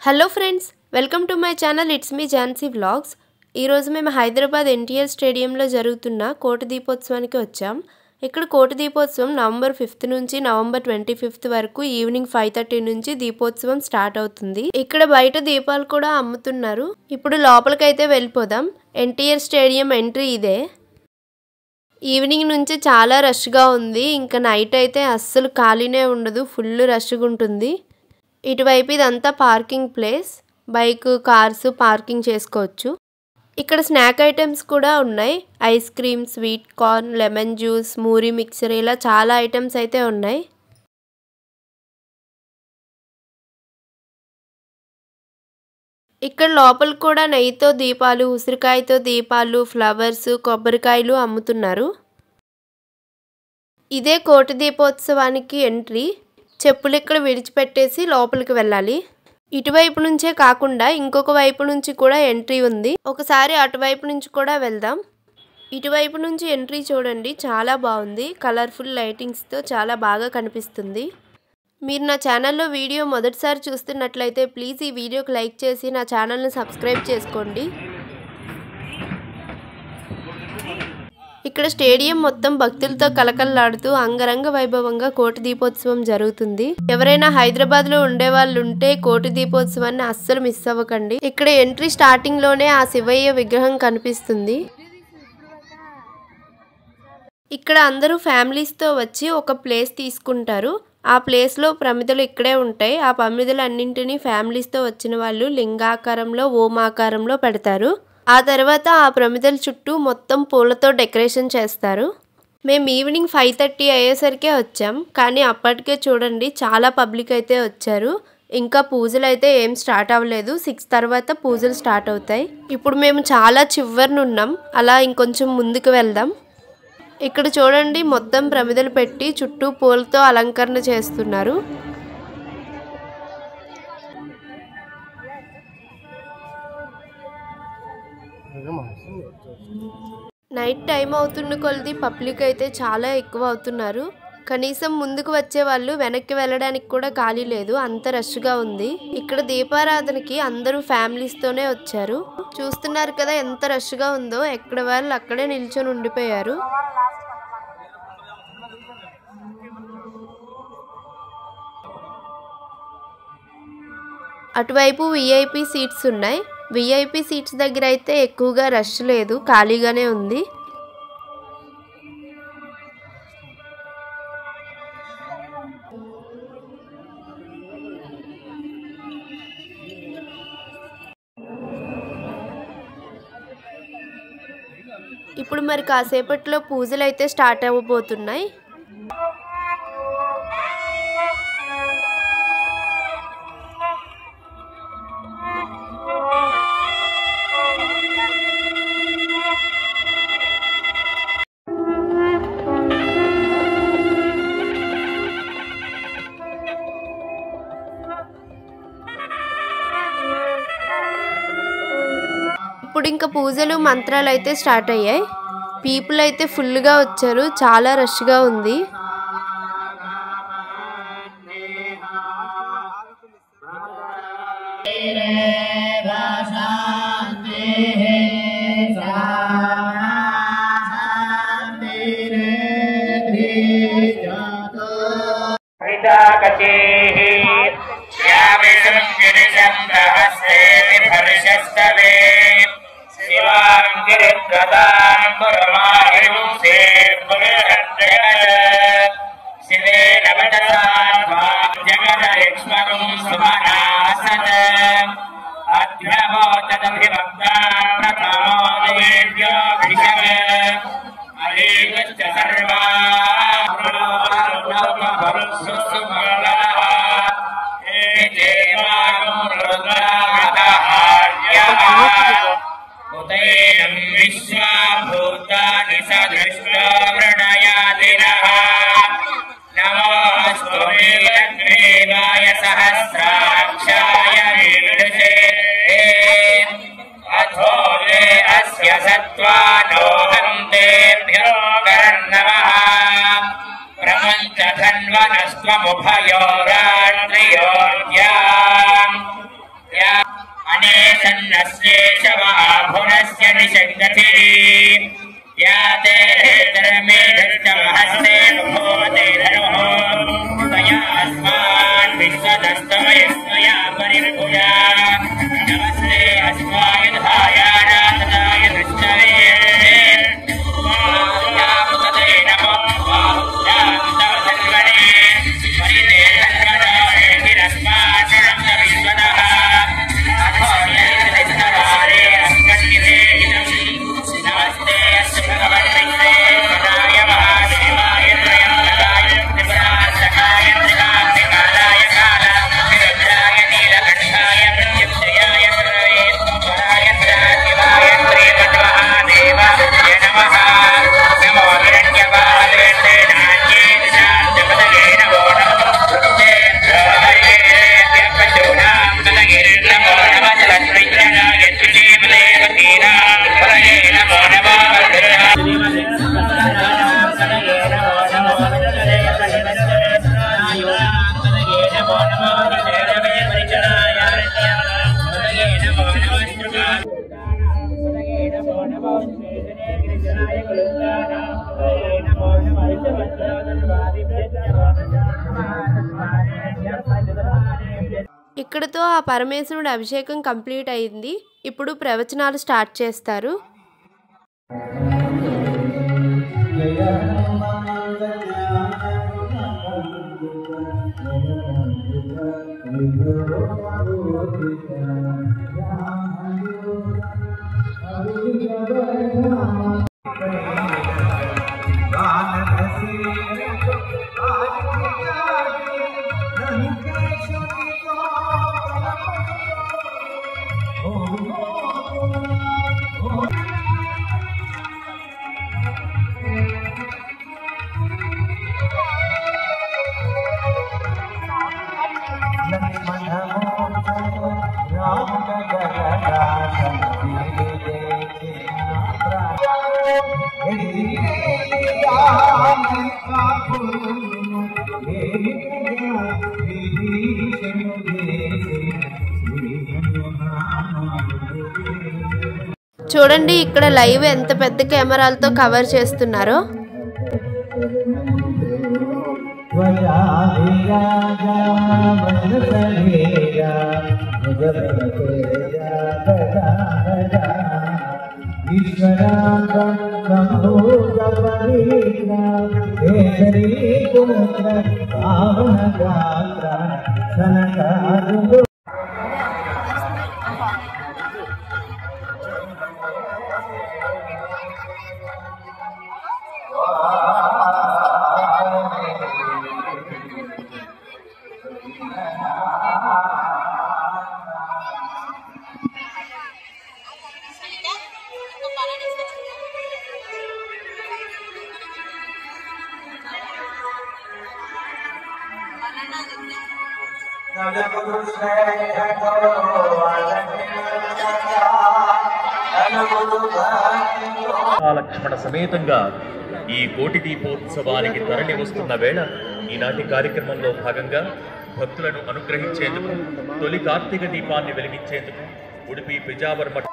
Hello friends, welcome to my channel. It's me Jhansi vlogs. ఈరోజు మేము హైదరాబాద్ ఎన్టీఆర్ స్టేడియంలో జరుగుతున్న కోటి దీపోత్సవానికి వచ్చాం. ఇక్కడ కోటి దీపోత్సవం నవంబర్ 5th నుంచి నవంబర్ 25th వరకు ఈవినింగ్ 5:30 నుంచి దీపోత్సవం స్టార్ట్ అవుతుంది. ఇక్కడ బయట దీపాలు కూడా అమ్ముతున్నారు. ఇప్పుడు లోపలికైతే వెళ్ళిపోదాం. ఎన్టీఆర్ స్టేడియం ఎంట్రీ ఇదే. ఈవినింగ్ నుంచి చాలా రష్గా ఉంది. ఇంకా నైట్ అయితే అస్సలు ఖాళీనే ఉండదు, ఫుల్ రష్గా ఉంటుంది. ఇటువైపు ఇదంతా parking place, bike cars parking చేసుకోవచ్చు. ఇక్కడ స్నాక్ ఐటమ్స్ కూడా ఉన్నాయి. Ice cream, sweet corn, lemon juice, మూరీ మిక్చర్, ఇలా చాలా ఐటమ్స్ అయితే ఉన్నాయి. ఇక్కడ లోపల కూడా నెయ్యితో దీపాలు, ఉసిరికాయతో దీపాలు, ఫ్లవర్స్, కొబ్బరికాయలు అమ్ముతున్నారు. ఇదే కోటి దీపోత్సవానికి ఎంట్రీ. చెప్పులు ఇక్కడ విడిచిపెట్టేసి లోపలికి వెళ్ళాలి. ఇటువైపు నుంచే కాకుండా ఇంకొక వైపు నుంచి కూడా ఎంట్రీ ఉంది. ఒకసారి అటువైపు నుంచి కూడా వెళ్దాం. ఇటువైపు నుంచి ఎంట్రీ చూడండి, చాలా బాగుంది. కలర్ఫుల్ లైటింగ్స్తో చాలా బాగా కనిపిస్తుంది. మీరు నా ఛానల్లో వీడియో మొదటిసారి చూస్తున్నట్లయితే ప్లీజ్ ఈ వీడియోకి లైక్ చేసి నా ఛానల్ని సబ్స్క్రైబ్ చేసుకోండి. ఇక్కడ స్టేడియం మొత్తం భక్తులతో కలకల్లాడుతూ అంగరంగ వైభవంగా కోటి దీపోత్సవం జరుగుతుంది. ఎవరైనా హైదరాబాద్లో ఉండే వాళ్ళు ఉంటే కోటి దీపోత్సవాన్ని అస్సలు మిస్ అవ్వకండి. ఇక్కడ ఎంట్రీ స్టార్టింగ్ లోనే ఆ శివయ్య విగ్రహం కనిపిస్తుంది. ఇక్కడ అందరూ ఫ్యామిలీస్తో వచ్చి ఒక ప్లేస్ తీసుకుంటారు. ఆ ప్లేస్లో ప్రమిదలు ఇక్కడే ఉంటాయి. ఆ ప్రమిదలు అన్నింటినీ ఫ్యామిలీస్తో వచ్చిన వాళ్ళు లింగాకారంలో, ఓమాకారంలో పెడతారు. ఆ తర్వాత ఆ ప్రమిదల చుట్టూ మొత్తం పూలతో డెకరేషన్ చేస్తారు. మేము ఈవినింగ్ 5:30 అయ్యేసరికే వచ్చాం, కానీ అప్పటికే చూడండి చాలా పబ్లిక్ అయితే వచ్చారు. ఇంకా పూజలు అయితే ఏం స్టార్ట్ అవ్వలేదు. 6 తర్వాత పూజలు స్టార్ట్ అవుతాయి. ఇప్పుడు మేము చాలా చివరినున్నాం, అలా ఇంకొంచెం ముందుకు వెళ్దాం. ఇక్కడ చూడండి మొత్తం ప్రమిదలు పెట్టి చుట్టూ పూలతో అలంకరణ చేస్తున్నారు. నైట్ టైం అవుతున్న కొలది పబ్లిక్ అయితే చాలా ఎక్కువ అవుతున్నారు. కనీసం ముందుకు వచ్చే వాళ్ళు వెనక్కి వెళ్ళడానికి కూడా ఖాళీ లేదు, అంత రష్గా ఉంది. ఇక్కడ దీపారాధనకి అందరూ ఫ్యామిలీస్తోనే వచ్చారు. చూస్తున్నారు కదా ఎంత రష్గా ఉందో. ఎక్కడ వాళ్ళు అక్కడే నిల్చొని ఉండిపోయారు. అటువైపు విఐపి సీట్స్ ఉన్నాయి. విఐపి సీట్స్ దగ్గర అయితే ఎక్కువగా రష్ లేదు, ఖాళీగానే ఉంది. ఇప్పుడు మరి కాసేపట్లో పూజలు అయితే స్టార్ట్ అవ్వబోతున్నాయి. ఇప్పుడు ఇంకా పూజలు మంత్రాలు అయితే స్టార్ట్ అయ్యాయి. పీపుల్ అయితే ఫుల్గా వచ్చారు, చాలా రష్గా ఉంది. पञ्चधन्वनस्त्वमुभयोरात्रियोर्याम् अनेशन्नस्येशवाभुनस्य निषङ्गति या ते धर्मेधश्चमहस्ते भूमते धनुः त्वया अस्मान् विश्वदस्तमयस्मया परिपूजा नमस्ते अस्मायुधाय नाथाय दृष्टवे मायामुदते नमो बाहुश्यान्तवसर्वणे परिते धर्मदाय गिरस्माशनं विश्वदः अथो यैतरिष्टवारे अस्मन्निधे इदम् नमस्ते अस्तु भगवन्विष्णे सदाय महादेवाय त्रयम्बकाय त्रिपुरान्तकाय त्रिकान्तिकालाय कालाय नीलकण्ठाय प्रत्युक्षयाय सर्वेश्वराय सदाशिवाय श्रीमन्महादेवाय नमः नमो हिरण्यपादे नान्ये दिशान्तपदगे नमो नमः पशूनां पदगे नमो नमः लक्ष्मीचरणाय श्रीमदेवतीनां पदगे नमो नमः ఇక్కడతో ఆ పరమేశ్వరుడి అభిషేకం కంప్లీట్ అయింది. ఇప్పుడు ప్రవచనాలు స్టార్ట్ చేస్తారు. చూడండి ఇక్కడ లైవ్ ఎంత పెద్ద కెమెరాలతో కవర్ చేస్తున్నారో. లక్ష్మణ సమేతంగా ఈ కోటి దీపోత్సవానికి తరలి వస్తున్న వేళ ఈనాటి కార్యక్రమంలో భాగంగా భక్తులను అనుగ్రహించేందుకు తొలి కార్తీక దీపాన్ని వెలిగించేందుకు Udupi పిజావర్ Math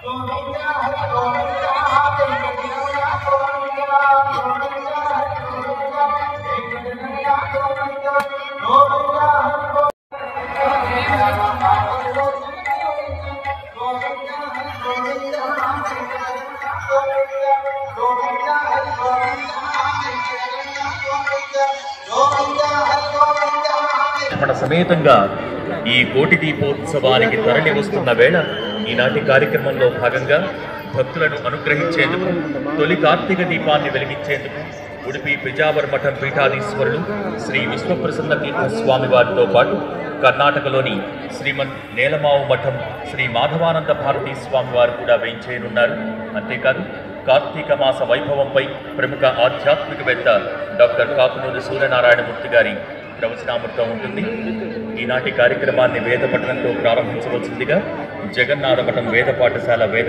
Govinda, Hare Govinda, Hare Krishna. మన సమేతంగా ఈ కోటి దీపోత్సవానికి తరలి వస్తున్న వేళ ఈనాటి కార్యక్రమంలో భాగంగా భక్తులను అనుగ్రహించేందుకు తొలి కార్తీక దీపాన్ని వెలిగించేందుకు ఉడిపి పిజావర్ మఠం పీఠాధీశ్వరులు శ్రీ విశ్వప్రసన్న తీర్థ స్వామి వారితో పాటు కర్ణాటకలోని శ్రీమన్ నేలమావు మఠం శ్రీ మాధవానంద భారతీ స్వామి వారు కూడా వేయించేయనున్నారు. అంతేకాదు కార్తీక మాస వైభవంపై ప్రముఖ ఆధ్యాత్మికవేత్త డాక్టర్ కాకునూరి సూర్యనారాయణమూర్తి గారి ప్రవచనామృతం ఉంటుంది. ఈనాటి కార్యక్రమాన్ని వేద పఠనంతో ప్రారంభించవలసిందిగా జగన్నాథ మఠం వేద పాఠశాల వేద